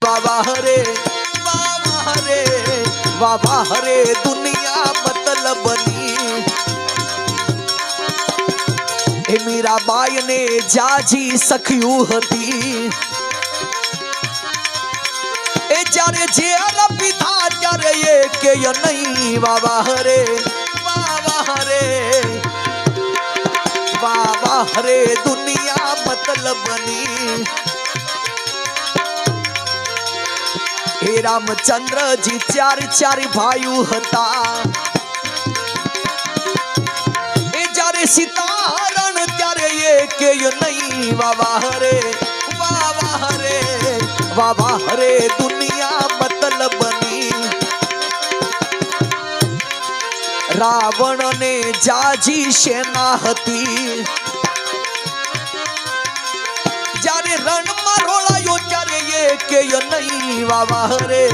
बाबा हरे बाबा हरे बाबा हरे दुनिया मतलबनी। ए मीराबाई ने जाजी सखियू हती ए जारे जेल पिता जारे ये के य नहीं बाबा हरे बाबा हरे दुनिया मतलबनी। हे रामचंद्र जी चार चार भाई हता ए जारे सीतारण त्यारे ये के य नहीं बाबा हरे बाबा हरे दुनिया मतलबनी। रावण ने जाजी सेना हती जारे रण में रोलायो त्यारे ये के य नहीं बाबा हरे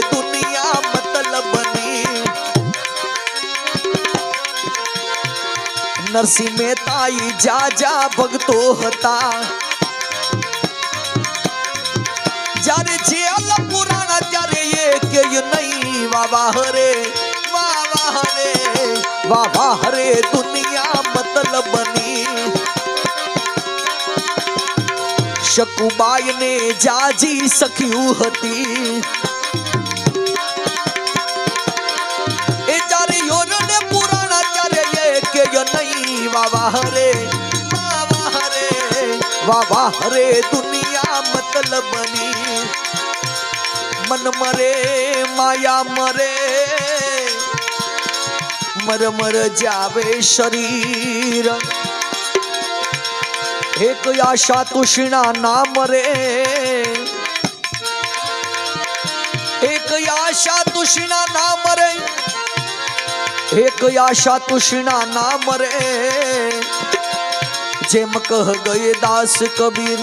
दुनिया मतलबनी। नरसिंह मेहता जाजा भगतो हता जारे जेल पुराना जारे ये के य नहीं बाबा हरे दुनिया मतलबनी। શકુબાઈ ने जाजी सखियू हती ए जारे योर ने पुराना जारे ये के य नहीं बाबा हरे दुनिया मतलबनी। मन मरे माया मरे मर मर जावे शरीर एक आशा तुष्णा ना मरे एक आशा तुष्णा ना मरे एक आशा तुष्णा ना मरे। जेम कह गए दास कबीर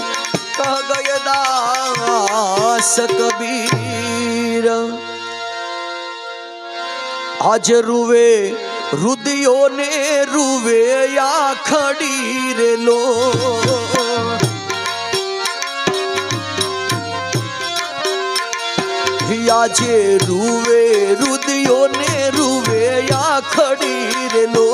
कह गए दास कबीर। आज रुवे रुदियों ने रुवे या खड़ी रे लो आज रुवे रुदियों ने रुवे या खड़ी रे लो।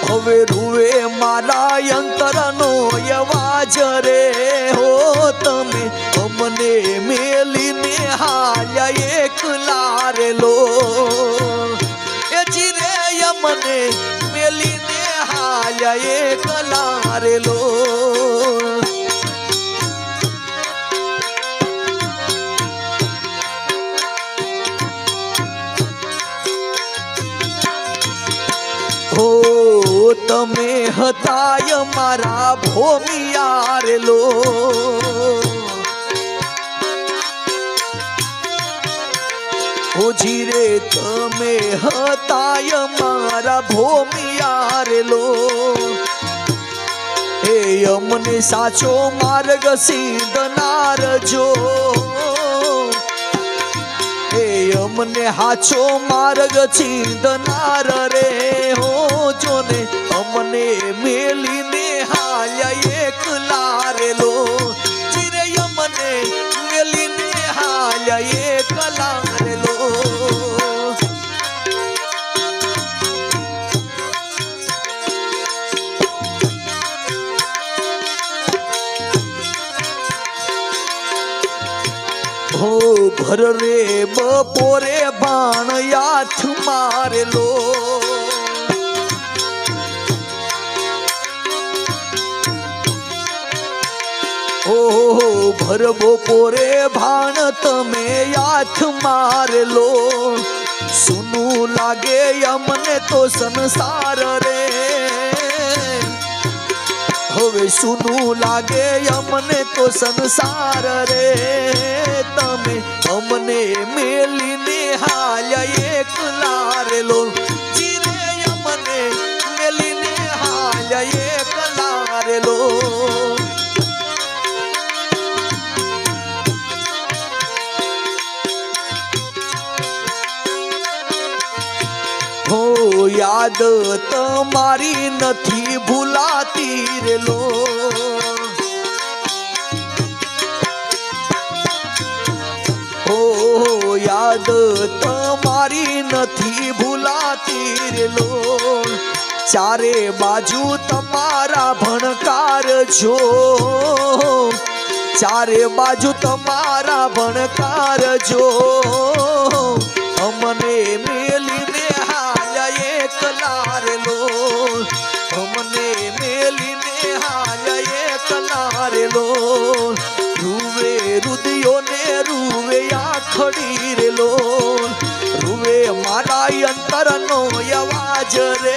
હવે રૂવે મારા અંતરનો અવાજ રે હો તમે અમને મેલીને હાલ્યા એકલા રે લો એ જીરે અમને મેલીને હાલ્યા એકલા રે લો। તમે હતાય મારા ભોમિયા રે લો ઓજી રે તમે હતાય મારા ભોમિયા રે લો હે અમને સાચો માર્ગ સિંધનાર જો હે અમને હાચો માર્ગ સિંધનાર રે હો જો ને અમને મેલીને હાલ્યા એકલા રે લો જીરે અમને મેલીને હાલ્યા એકલા રે લો। हो भर रे बपोरे बाण याथ मारे लो भर बपोरे भाण तमे याथ मार लो सुनू लागे अमने तो संसार रे होवे सुनू लागे अमने तो संसार रे तमे अमने मेलीने हाल्या एकला रे लो जीरे अमने मेलीने हाल्या एकला रे लो। યાદ તમારી નથી ભૂલાતી રે લો ઓ યાદ તમારી નથી ભૂલાતી રે લો ચારે બાજુ તમારા ભણકાર જો ચારે બાજુ તમારા ભણકાર જો અમને મેલીને હાલ એકલા રે લો અમને મેલીને હાલ એકલા રે લો રૂવે રુદિયો ને રૂવે આખડી રે લો રૂવે મારા અંતરનો અવાજ રે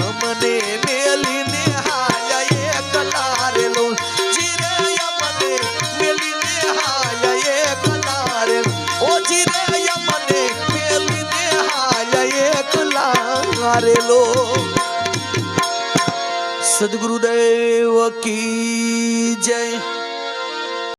અમને મેલીને હાલ એકલા રે લો જીરે અમને મેલીને હાલ એકલા રે ઓ જીરે અમને મેલીને હાલ એકલા રે લો સદગુરુદેવ કી જય।